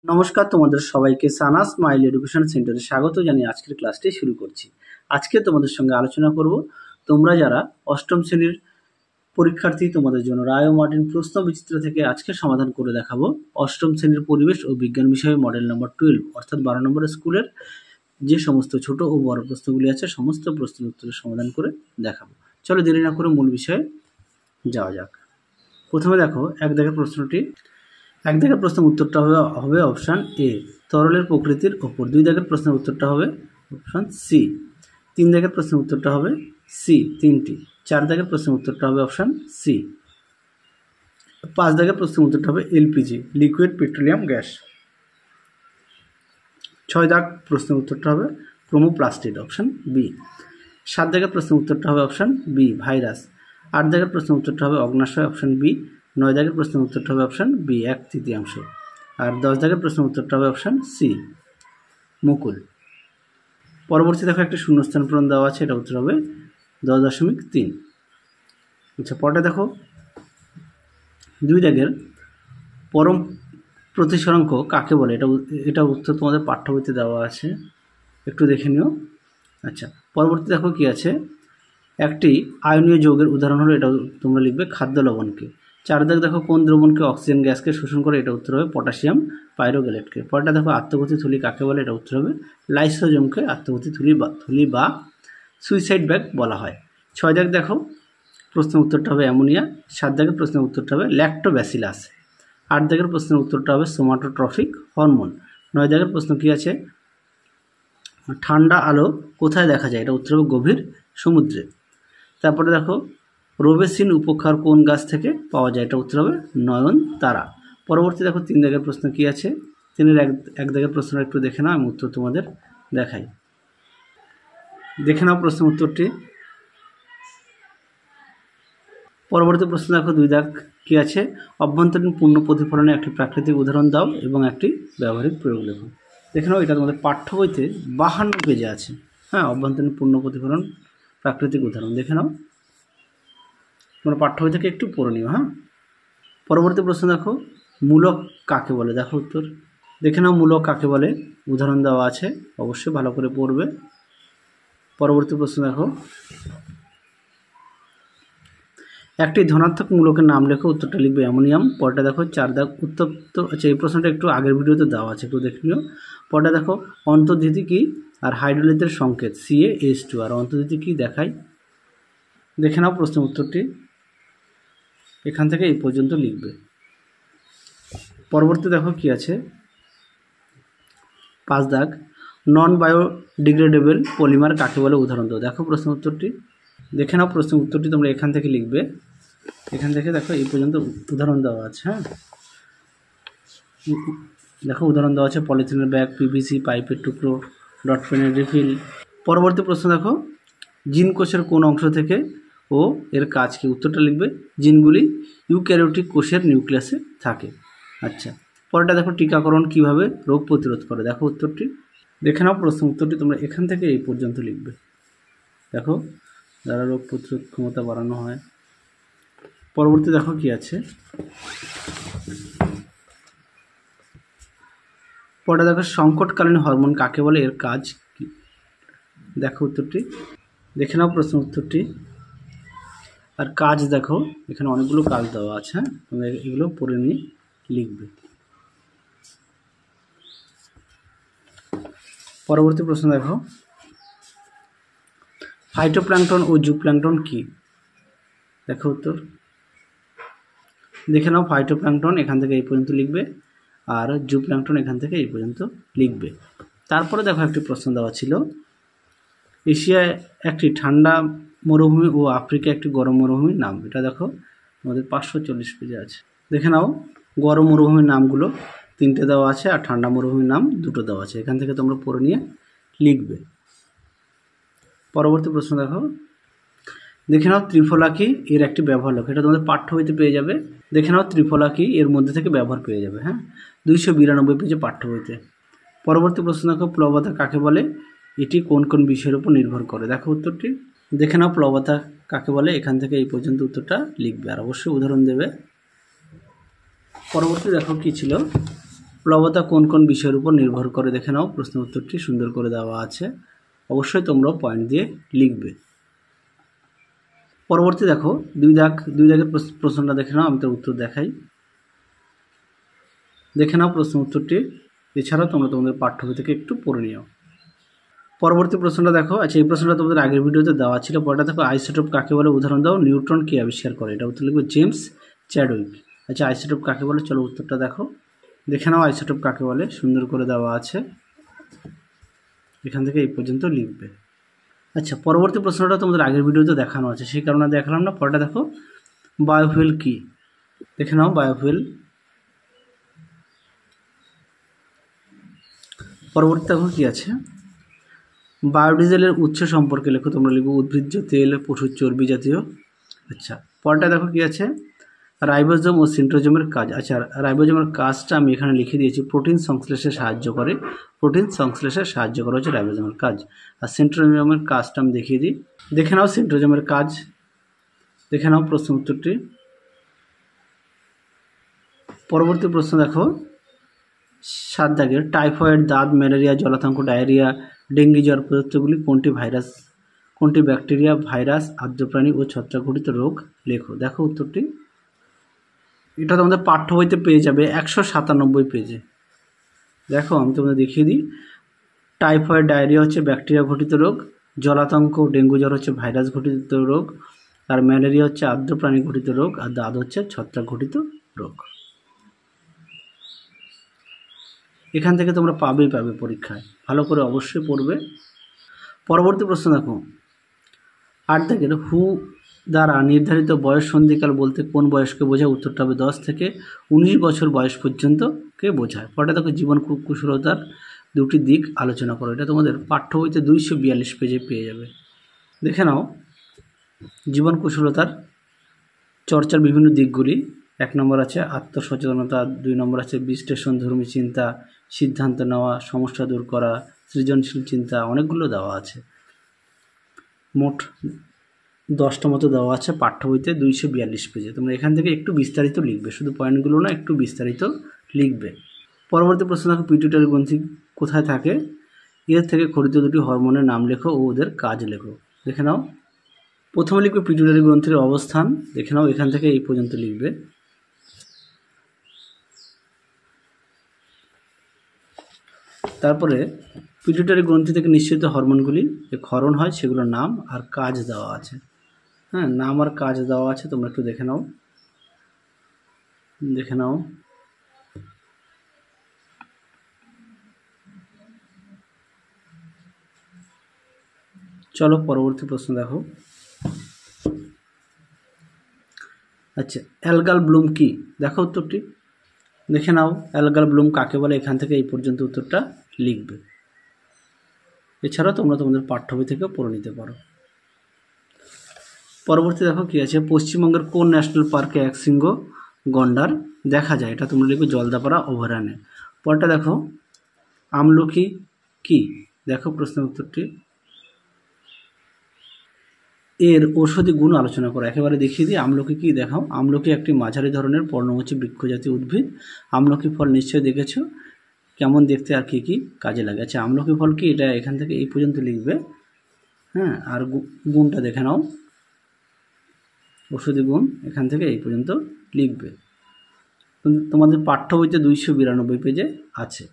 নমস্কার, তোমাদের সবাইকে সানা স্মাইল এডুকেশন সেন্টারে স্বাগত জানিয়ে আজকের ক্লাসটি শুরু করছি। আজকে তোমাদের সঙ্গে আলোচনা করব তোমরা যারা অষ্টম শ্রেণীর পরীক্ষার্থী, তোমাদের জন্য রায় ও মার্টিন প্রশ্ন বিচিত্র থেকে আজকে সমাধান করে দেখাবো অষ্টম শ্রেণীর পরিবেশ ও বিজ্ঞান বিষয়ে মডেল নম্বর 12 অর্থাৎ 12 নম্বরের স্কুলের যে সমস্ত ছোট ও বড় প্রশ্নগুলি আছে সমস্ত প্রশ্নের উত্তরের সমাধান করে দেখাবো। চলো দেরি না করে মূল বিষয়ে যাওয়া যাক। প্রথমে দেখো এক দাগের প্রশ্নটি। এক দাগের প্রশ্নের উত্তরটা হবে অপশান এ, তরলের প্রকৃতির ওপর। দুই দাগের প্রশ্নের উত্তরটা হবে অপশান সি। তিন দাগের প্রশ্নের উত্তরটা হবে সি, তিনটি। চার দাগের প্রশ্নের উত্তরটা হবে অপশান সি। পাঁচ দাগের প্রশ্নের উত্তরটা হবে এলপিজি, লিকুইড পেট্রোলিয়াম গ্যাস। ছয় দাগ প্রশ্নের উত্তরটা হবে ক্রোমোপ্লাস্টিড, অপশান বি। সাত দাগের প্রশ্নের উত্তরটা হবে অপশান বি, ভাইরাস। আট দাগের প্রশ্নের উত্তরটা হবে অগ্নাশয়, অপশান বি। নয় দাগের প্রশ্নের উত্তরটা হবে অপশান বি, 1/3। আর 10 দাগের প্রশ্নের উত্তরটা হবে অপশান সি, মুকুল। পরবর্তী দেখো একটি শূন্যস্থান পূরণ দেওয়া আছে, এটা উত্তর হবে 10.3। আচ্ছা, পরটা দেখো দুই দাগের পরম প্রতিসরাঙ্ক কাকে বলে, এটা উত্তর তোমাদের পাঠ্য বইতে দেওয়া আছে, একটু দেখে নিও। আচ্ছা, পরবর্তী দেখো কি আছে, একটি আয়নীয় যৌগের উদাহরণ হলো, এটা তোমরা লিখবে খাদ্য লবণকে। চার দাগ দেখো কোন দ্রবণকে অক্সিজেন গ্যাসকে শোষণ করে, এটা উত্তর হবে পটাশিয়াম পাইরোগ্যালেটকে। পরটা দেখো আত্মঘাতী থলি কাকে বলে, এটা উত্তর হবে লাইসোজোমকে আত্মঘাতী থলি বা সুইসাইড ব্যাগ বলা হয়। ছয় দাগ দেখো প্রশ্নের উত্তরটা হবে অ্যামোনিয়া। সাত দাগের প্রশ্নের উত্তরটা হবে ল্যাক্টোব্যাসিলাস। আট দাগের প্রশ্নের উত্তরটা হবে সোমাটোট্রফিক হরমোন। নয় দাগের প্রশ্ন কি আছে, ঠান্ডা আলো কোথায় দেখা যায়, এটা উত্তর হবে গভীর সমুদ্রে। তারপরে দেখো রোবেসিন উপক্ষার কোন গাছ থেকে পাওয়া যায়, এটা উত্তর হবে নয়নতারা। পরবর্তী দেখো তিন দাগের প্রশ্ন কি আছে, তিনের এক দাগের প্রশ্ন একটু দেখে নাও, আমি উত্তর তোমাদের দেখাই। দেখে নাও প্রশ্নের উত্তরটি। পরবর্তী প্রশ্ন দেখো দুই দাগ কি আছে, অভ্যন্তরীণ পূর্ণ প্রতিফলনের একটি প্রাকৃতিক উদাহরণ দাও এবং একটি ব্যবহারিক প্রয়োগ লেখো। দেখে নাও এটা তোমাদের পাঠ্য বইতে 52 পেজে আছে। হ্যাঁ, অভ্যন্তরীণ পূর্ণ প্রতিফলন প্রাকৃতিক উদাহরণ দেখে নাও, তোমরা পাঠ্য বই থেকে একটু পড়ে নিও। হ্যাঁ, পরবর্তী প্রশ্ন দেখো মূলক কাকে বলে, দেখো উত্তর। দেখে নাও মূলক কাকে বলে, উদাহরণ দেওয়া আছে, অবশ্যই ভালো করে পড়বে। পরবর্তী প্রশ্ন দেখো একটি ধনাত্মক মূলকের নাম লেখো, উত্তরটা লিখবে অ্যামোনিয়াম। পরটা দেখো চার দাগ উত্তপ্ত। আচ্ছা, এই প্রশ্নটা একটু আগের ভিডিওতে দেওয়া আছে, একটু দেখে নিও। পরটা দেখো অন্তর্ধিতি কি আর হাইড্রোলিসের সংকেত CaH2, আর অন্তর্ধিতি কি দেখাই। দেখে নাও প্রশ্নের উত্তরটি, এখান থেকে এই পর্যন্ত লিখবে। পরবর্তী দেখো কি আছে, পাঁচ দাগ নন বায়োডিগ্রেডেবল পলিমার কাকে বলে, উদাহরণ দাও। দেখো প্রশ্ন উত্তরটি, দেখে নাও প্রশ্নের উত্তরটি, তোমরা এখান থেকে লিখবে। এখান থেকে দেখো এই পর্যন্ত উদাহরণ দেওয়া আছে। হ্যাঁ, দেখো উদাহরণ দেওয়া আছে পলিথিনের ব্যাগ, PVC পাইপের টুকরো, ডট পেনের রিফিল। পরবর্তী প্রশ্ন দেখো জিন কোষের কোন অংশ থেকে ও এর কাজ কি, উত্তরটা লিখবে জিনগুলি ইউক্যারিওটিক কোষের নিউক্লিয়াসে থাকে। আচ্ছা, পরেরটা দেখো টিকাকরণ কিভাবে রোগ প্রতিরোধ করে, দেখো উত্তরটি। দেখে নাও প্রশ্ন উত্তরটি, তোমরা এখান থেকে এই পর্যন্ত লিখবে। দেখো দ্বারা রোগ প্রতিরোধ ক্ষমতা বাড়ানো হয়। পরবর্তী দেখো কি আছে, পরে দেখো সংকটকালীন হরমোন কাকে বলে, এর কাজ কি, দেখো উত্তরটি। দেখে নাও প্রশ্ন উত্তরটি আর কাজ দেখো, এখানে অনেকগুলো কাজ দেওয়া আছে। হ্যাঁ, তোমরা এগুলো পড়ে নিয়ে লিখবে। পরবর্তী প্রশ্ন দেখো ফাইটোপ্ল্যাঙ্কটন ও জুপ্ল্যাঙ্কটন কি, দেখো উত্তর। দেখে নাও ফাইটোপ্ল্যাঙ্কটন এখান থেকে এই পর্যন্ত লিখবে, আর জুপ্ল্যাঙ্কটন এখান থেকে এই পর্যন্ত লিখবে। তারপরে দেখো একটি প্রশ্ন দেওয়া ছিল, এশিয়ায় একটি ঠান্ডা মরুভূমি ও আফ্রিকা একটি গরম মরুভূমির নাম, এটা দেখো আমাদের 540 পেজে আছে। দেখে নাও গরম মরুভূমির নামগুলো 3টে দেওয়া আছে, আর ঠান্ডা মরুভূমির নাম 2টো দেওয়া আছে, এখান থেকে তোমরা পড়ে নিয়ে লিখবে। পরবর্তী প্রশ্ন দেখো, দেখে নাও ত্রিফলা কি, এর একটি ব্যবহার লেখো, এটা তোমাদের পাঠ্য বইতে পেয়ে যাবে। দেখে নাও ত্রিফলা কি, এর মধ্যে থেকে ব্যবহার পেয়ে যাবে। হ্যাঁ, 292 পেজে পাঠ্য বইতে। পরবর্তী প্রশ্ন দেখো প্লবতা কাকে বলে, এটি কোন কোন বিষয়ের উপর নির্ভর করে, দেখো উত্তরটি। দেখে নাও প্লবতা কাকে বলে, এখান থেকে এই পর্যন্ত উত্তরটা লিখবে, আর অবশ্যই উদাহরণ দেবে। পরবর্তী দেখো কি ছিল, প্লবতা কোন কোন বিষয়ের উপর নির্ভর করে দেখে নাও। প্রশ্ন উত্তরটি সুন্দর করে দেওয়া আছে, অবশ্যই তোমরা পয়েন্ট দিয়ে লিখবে। পরবর্তী দেখো 2 দাগের প্রশ্নটা দেখে নাও, আমি তার উত্তর দেখাই। দেখে নাও প্রশ্ন উত্তরটি, এছাড়াও তোমরা তোমাদের পাঠ্য বই থেকে একটু পড়ে নিও। পরবর্তী প্রশ্নটা দেখো। আচ্ছা, এই প্রশ্নটা তোমাদের আগের ভিডিওতে দেওয়া ছিল। পরটা দেখো, আইসোটোপ কাকে বলে, উদাহরণ দাও। নিউট্রন কে আবিষ্কার করে? এটা উত্তর লিখবে জেমস চ্যাডউইক। আচ্ছা, আইসোটোপ কাকে বলে, চলো উত্তরটা দেখো। দেখে নাও আইসোটোপ কাকে বলে, সুন্দর করে দেওয়া আছে, এখান থেকে এই পর্যন্ত লিখবে। আচ্ছা, পরবর্তী প্রশ্নটা তোমাদের আগের ভিডিওতে দেখানো আছে, সেই কারণে দেখালাম না। পরটা দেখো, বায়োফুয়েল কি? দেখে নাও বায়োফুয়েল। পরবর্তী দেখো কি আছে, বায়োডিজেলের উৎস সম্পর্কে লেখো। তোমরা লিখবো উদ্ভিজ্জ তেল, পশুর চর্বি জাতীয়। আচ্ছা, পরটা দেখো কি আছে, রাইবোজোম ও সেন্ট্রোজোমের কাজ। আচ্ছা, রাইবোজোমের কাজটা আমি এখানে লিখে দিয়েছি, প্রোটিন সংশ্লেষে সাহায্য করে। প্রোটিন সংশ্লেষে সাহায্য করা হচ্ছে রাইবোজোমের কাজ। আর সেন্ট্রোজোমের কাজটা আমি দেখিয়ে দিই। দেখে নাও সেন্ট্রোজোমের কাজ, দেখে নাও প্রশ্ন উত্তরটি। পরবর্তী প্রশ্ন দেখো 7 দাগের, টাইফয়েড, দাঁত, ম্যালেরিয়া, জলাতঙ্ক, ডায়রিয়া, ডেঙ্গি জ্বর প্রদত্তগুলি কোনটি ব্যাকটেরিয়া, ভাইরাস, আর্দ্রপ্রাণী ও ছত্রাকঘটিত রোগ? লেখো। দেখো উত্তরটি, এটা তোমাদের পাঠ্য বইতে পেয়ে যাবে 197 পেজে। দেখো আমি তোমাদের দেখিয়ে দিই। টাইফয়েড, ডায়রিয়া হচ্ছে ব্যাকটেরিয়া ঘটিত রোগ, জলাতঙ্ক, ডেঙ্গু জ্বর হচ্ছে ভাইরাস ঘটিত রোগ, আর ম্যালেরিয়া হচ্ছে আর্দ্রপ্রাণী ঘটিত রোগ, আর দাঁত হচ্ছে ছত্রাক ঘটিত রোগ। এখান থেকে তোমরা পাবে পরীক্ষায়, ভালো করে অবশ্যই পড়বে। পরবর্তী প্রশ্ন দেখো 8 দাগের, হু দ্বারা নির্ধারিত বয়স সন্ধিকাল বলতে কোন বয়সকে বোঝায়? উত্তরটা হবে 10 থেকে 19 বছর বয়স পর্যন্তকে বোঝায়। পরটা দেখো, জীবন কুশলতার 2টি দিক আলোচনা করো। এটা তোমাদের পাঠ্য বইতে 242 পেজে পেয়ে যাবে। দেখে নাও জীবন কুশলতার চর্চার বিভিন্ন দিকগুলি। 1 নম্বর আছে আত্মসচেতনতা, 2 নম্বর আছে বিশ্লেষণধর্মী চিন্তা, সিদ্ধান্ত নেওয়া, সমস্যা দূর করা, সৃজনশীল চিন্তা, অনেকগুলো দেওয়া আছে। মোট 10টা মতো দেওয়া আছে পাঠ্য বইতে 242 পেজে। তোমরা এখান থেকে একটু বিস্তারিত লিখবে, শুধু পয়েন্টগুলো না, একটু বিস্তারিত লিখবে। পরবর্তী প্রশ্ন দেখো, পিটুইটারি গ্রন্থি কোথায় থাকে? এর থেকে খরিত 2টি হরমোনের নাম লেখো ও ওদের কাজ লেখো। দেখে নাও, প্রথমে লিখবে পিটুইটারি গ্রন্থির অবস্থান। দেখে নাও এখান থেকে এই পর্যন্ত লিখবে। তারপরে পিটুইটারি গ্রন্থি থেকে নিঃসৃত হরমোনগুলি যে ক্ষরণ হয় সেগুলোর নাম আর কাজ দেওয়া আছে। হ্যাঁ, নাম আর কাজ দেওয়া আছে, তোমরা একটু দেখে নাও। চলো পরবর্তী প্রশ্ন দেখো। আচ্ছা, অ্যালগাল ব্লুম কি? দেখো উত্তরটি, দেখে নাও অ্যালগাল ব্লুম কাকে বলে, এখান থেকে এই পর্যন্ত উত্তরটা লিখবে। এছাড়াও তোমরা তোমাদের পাঠ্য বই থেকেও পড়ে নিতে পারো। পরবর্তী দেখো কি আছে, পশ্চিমবঙ্গের কোন ন্যাশনাল পার্কে একশৃঙ্গ গন্ডার দেখা যায়? এটা তোমরা লিখবে জলদাপাড়া অভয়ারণ্যে। পরটা দেখো, আমলকি কি? দেখো প্রশ্ন উত্তরটি, এর ঔষধি গুণ আলোচনা করো। একেবারে দেখিয়ে দিই আমলকি কি। দেখাও, আমলকি একটি মাঝারি ধরনের পর্ণমোচী বৃক্ষজাতীয় উদ্ভিদ। আমলকি ফল নিশ্চয়ই দেখেছো, কেমন দেখতে আর কি কি কাজে লাগে। আচ্ছা, আমলকি ফল কি? এটা এখান থেকে এই পর্যন্ত লিখবে। হ্যাঁ, আর গুণটা দেখে নাও, ঔষধি গুণ এখান থেকে এই পর্যন্ত লিখবে। তোমাদের পাঠ্য বইতে 292 পেজে আছে।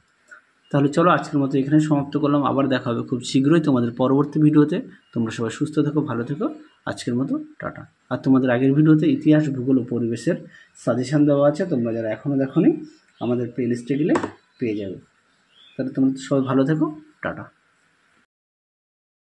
তাহলে চলো আজকের মতো এখানে সমাপ্ত করলাম। আবার দেখা হবে খুব শীঘ্রই তোমাদের পরবর্তী ভিডিওতে। তোমরা সবাই সুস্থ থেকো, ভালো থেকো। আজকের মতো টাটা। আর তোমাদের আগের ভিডিওতে ইতিহাস, ভূগোল ও পরিবেশের সাজেশান দেওয়া আছে, তোমরা যারা এখনও দেখোনি আমাদের প্লে লিস্টে গেলে পেয়ে যাবে। তাহলে তোমরা সবাই ভালো থেকো, টাটা।